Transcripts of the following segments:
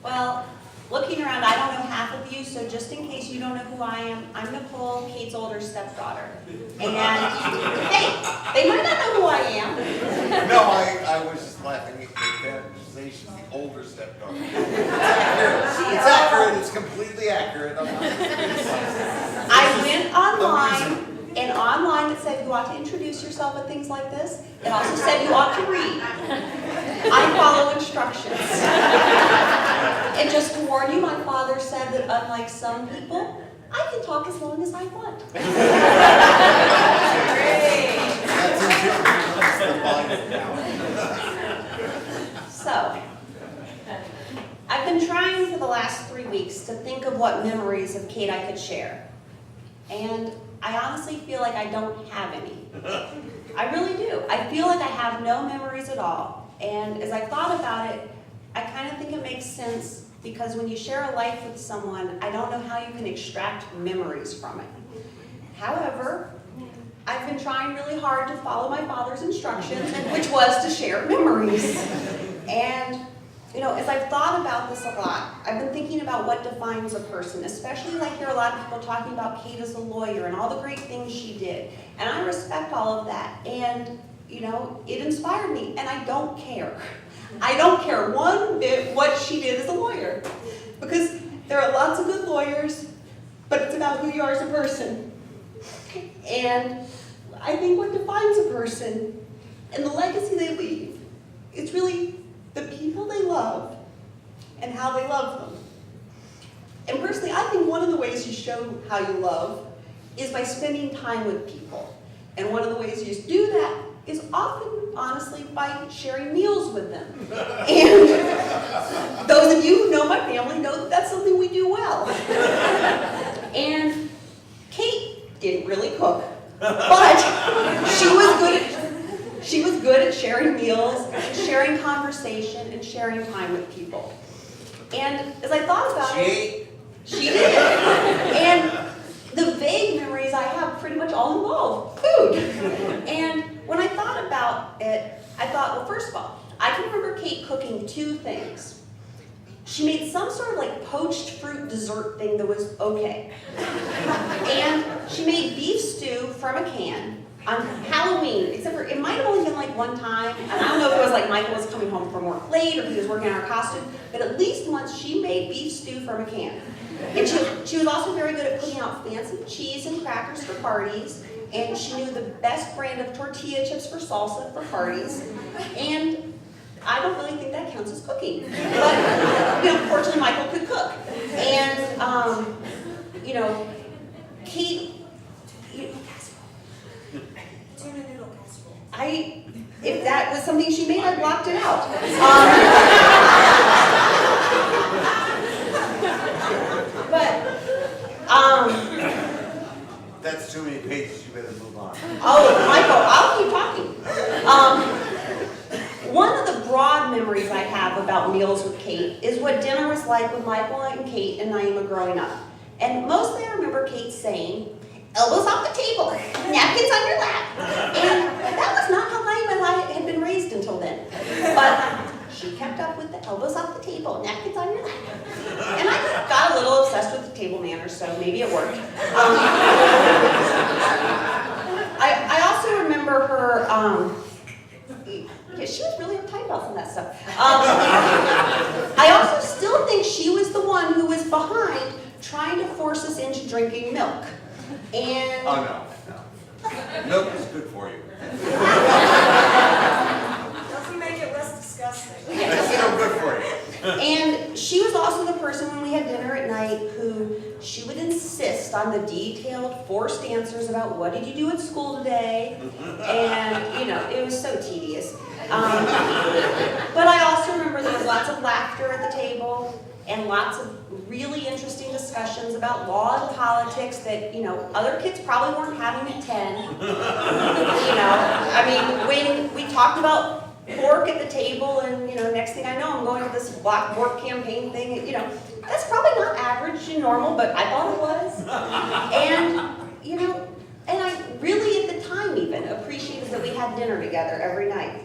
Well, looking around, I don't know half of you, so just in case you don't know who I am, I'm Nicole, Kate's older stepdaughter. And, hey, they might not know who I am. No, I was just laughing at the characterization, the older stepdaughter. It's accurate, it's completely accurate. I went online, and online it said you ought to introduce yourself and things like this. It also said you ought to read. I follow instructions. And just to warn you, my father said that unlike some people, I can talk as long as I want. So, I've been trying for the last 3 weeks to think of what memories of Kate I could share. And I honestly feel like I don't have any. I really do. I feel like I have no memories at all. And as I thought about it, I kind of think it makes sense because when you share a life with someone, I don't know how you can extract memories from it. However, I've been trying really hard to follow my father's instructions, which was to share memories. And, you know, as I've thought about this a lot, I've been thinking about what defines a person, especially as I hear a lot of people talking about Kate as a lawyer and all the great things she did. And I respect all of that. And, you know, it inspired me, and I don't care. I don't care one bit what she did as a lawyer. Because there are lots of good lawyers, but it's about who you are as a person. And I think what defines a person and the legacy they leave is really the people they love and how they love them. And personally, I think one of the ways you show how you love is by spending time with people. And one of the ways you do that is often, honestly, by sharing meals with them. And those of you who know my family know that that's something we do well. And Kate didn't really cook, but she was good at sharing meals, sharing conversation, and sharing time with people. And as I thought about it, she did. And the vague memories I have pretty much all involve food. And when I thought about it, I thought, well, first of all, I can remember Kate cooking 2 things. She made some sort of like poached fruit dessert thing that was okay. And she made beef stew from a can on Halloween, except for it might have only been like one time. And I don't know if it was like Michael was coming home from work late or he was working on her costume, but at least once she made beef stew from a can. And she was also very good at putting out fancy cheese and crackers for parties. And she knew the best brand of tortilla chips for salsa for parties. And I don't really think that counts as cooking. But, you know, fortunately, Michael could cook. And, you know, Kate, Tuna noodle casserole. if that was something she made, I blocked it out. That's too many pages, you better move on. Oh, Michael, I'll keep talking. One of the broad memories I have about meals with Kate is what dinner was like with Michael and Kate and Naima growing up. And mostly I remember Kate saying, elbows off the table, napkins on your lap. And that was not how Naima and I had been raised until then. But she kept up with the elbows off the table, napkins on your lap. And I got a little obsessed with the table manners, so maybe it worked. I also remember her, yeah, she was really uptight about some of that stuff. I also still think she was the one who was behind trying to force us into drinking milk. And Oh, no. Milk is good for you. Doesn't make it less disgusting. It's still good for you. And she was also the person when we had dinner at night who she would insist on the detailed, forced answers about what did you do at school today, and you know, it was so tedious. But I also remember there was lots of laughter at the table and lots of really interesting discussions about law and politics that, you know, other kids probably weren't having at 10. You know, I mean, when we talked about pork at the table and, you know, next thing I know, I'm going to this black pork campaign thing, you know, that's probably not average and normal, but I thought it was. And, you know, and I really at the time even appreciated that we had dinner together every night.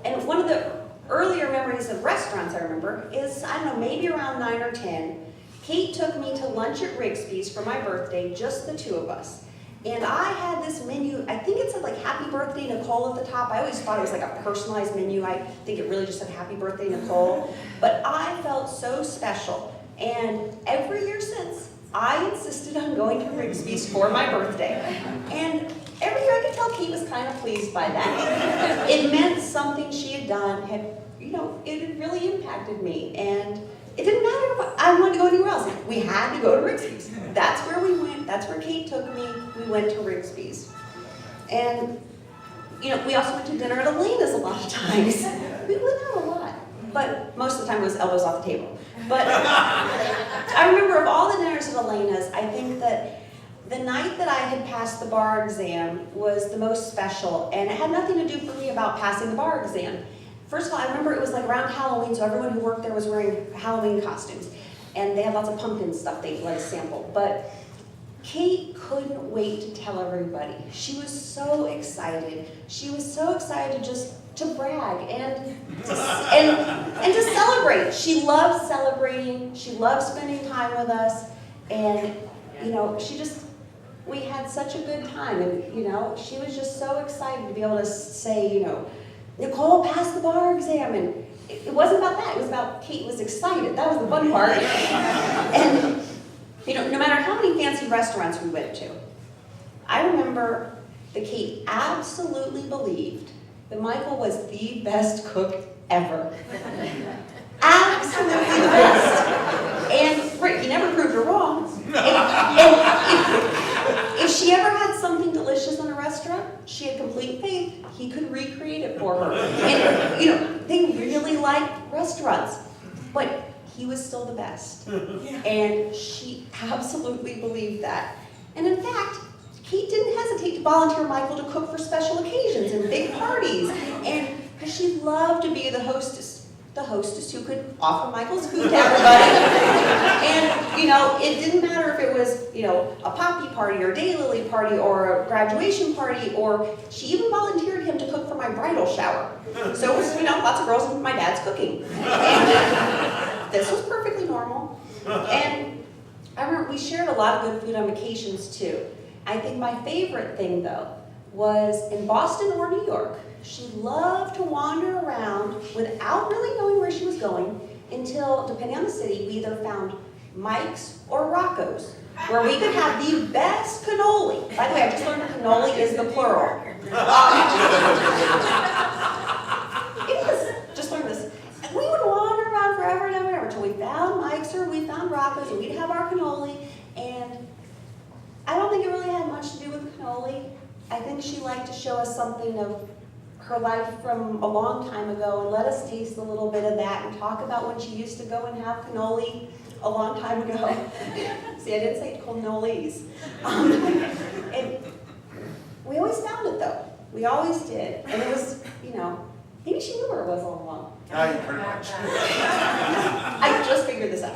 And one of the earlier memories of restaurants I remember is, I don't know, maybe around 9 or 10, Kate took me to lunch at Rigsby's for my birthday, just the two of us. And I had this menu, I think it said like Happy Birthday Nicole at the top. I always thought it was like a personalized menu. I think it really just said Happy Birthday Nicole. But I felt so special. And every year since, I insisted on going to Rigsby's for my birthday. And every year I could tell Kate was kind of pleased by that. It meant something she had done had, you know, it had really impacted me. And it didn't matter if I wanted to go anywhere else. We had to go to Rigsby's. That's where we went. That's where Kate took me. We went to Rigsby's. And, you know, we also went to dinner at Elena's a lot of times. We went out a lot. But most of the time it was elbows off the table. But I remember of all the dinners at Elena's, I think that the night that I had passed the bar exam was the most special. And it had nothing to do for me about passing the bar exam. First of all, I remember it was like around Halloween, so everyone who worked there was wearing Halloween costumes. And they had lots of pumpkin stuff they'd let us sample. But Kate couldn't wait to tell everybody. She was so excited. She was so excited to brag and to celebrate. She loved celebrating. She loved spending time with us. And, you know, we had such a good time. And, you know, she was just so excited to be able to say, you know, Nicole passed the bar exam, and it wasn't about that. It was about Kate was excited. That was the fun part. And, you know, no matter how many fancy restaurants we went to, I remember that Kate absolutely believed that Michael was the best cook ever. Absolutely the best. And Rick, he never proved her wrong. If she ever had something delicious in a restaurant, she had complete faith he could recreate it for her. And, you know, they really liked restaurants, but he was still the best. And she absolutely believed that. And in fact, Kate didn't hesitate to volunteer Michael to cook for special occasions and big parties. And she loved to be the hostess who could offer Michael's food to everybody. And, you know, it didn't matter if it was, you know, a poppy party or daylily party or a graduation party, or she even volunteered him to cook for my bridal shower. So it was, you know, lots of girls and my dad's cooking. And this was perfectly normal. And I remember we shared a lot of good food on vacations too. I think my favorite thing though was in Boston or New York. She loved to wander around without really knowing where she was going until, depending on the city, we either found Mike's or Rocco's, where we could have the best cannoli. By the way, I just learned that cannoli is the plural. It is. Just learned this. We would wander around forever and ever and ever until we found Mike's or we found Rocco's, and we'd have our cannoli. And I don't think it really had much to do with cannoli. I think she liked to show us something of her life from a long time ago and let us taste a little bit of that and talk about when she used to go and have cannoli a long time ago. See, I didn't say cannolis. And we always found it though. We always did. And it was, you know, maybe she knew where it was all along. Pretty much. I just figured this out.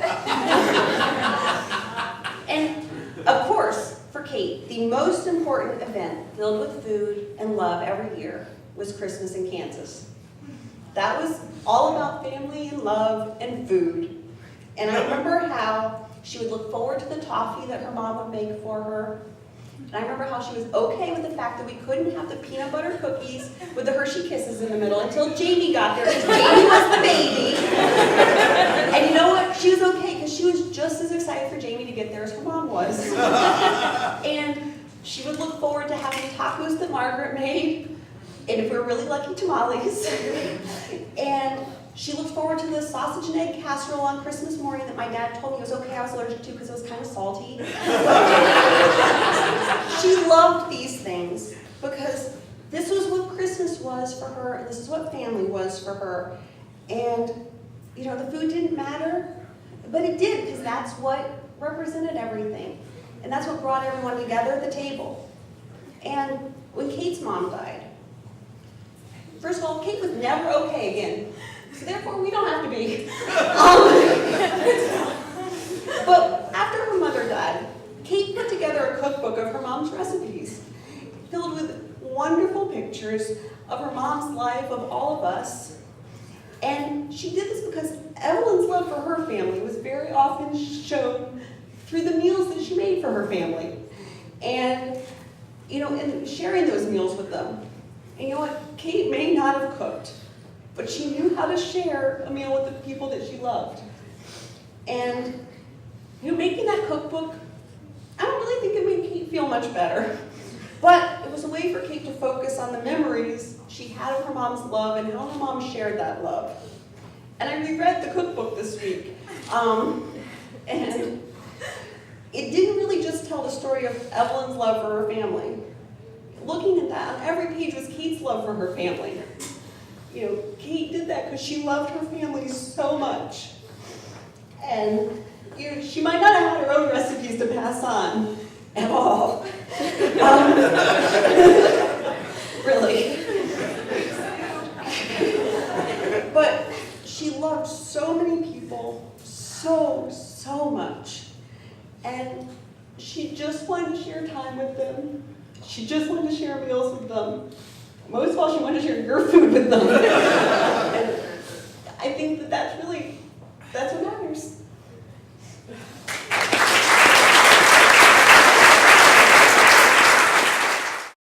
And of course, for Kate, the most important event filled with food and love every year was Christmas in Kansas. That was all about family and love and food. And I remember how she would look forward to the toffee that her mom would make for her. And I remember how she was okay with the fact that we couldn't have the peanut butter cookies with the Hershey Kisses in the middle until Jamie got there, because Jamie was the baby. And you know what? She was okay because she was just as excited for Jamie to get there as her mom was. And she would look forward to having tacos that Margaret made, and if we were really lucky, tamales. And she looked forward to the sausage and egg casserole on Christmas morning that my dad told me it was okay I was allergic to because it was kind of salty. She loved these things because this was what Christmas was for her, and this is what family was for her. And, you know, the food didn't matter, but it did, because that's what represented everything. And that's what brought everyone together at the table. And when Kate's mom died, first of all, Kate was never okay again. So therefore, we don't have to be. But after her mother died, Kate put together a cookbook of her mom's recipes, filled with wonderful pictures of her mom's life, of all of us. And is shown through the meals that she made for her family. And, and sharing those meals with them. And you know what? Kate may not have cooked, but she knew how to share a meal with the people that she loved. And, making that cookbook, I don't really think it made Kate feel much better. But it was a way for Kate to focus on the memories she had of her mom's love and how her mom shared that love. And I reread the cookbook this week. And it didn't really just tell the story of Evelyn's love for her family. Looking at that, on every page was Kate's love for her family. Kate did that because she loved her family so much. And she might not have had her own recipes to pass on at all. Really. But she loved so many people so much. And she just wanted to share time with them. She just wanted to share meals with them. Most of all, she wanted to share your food with them.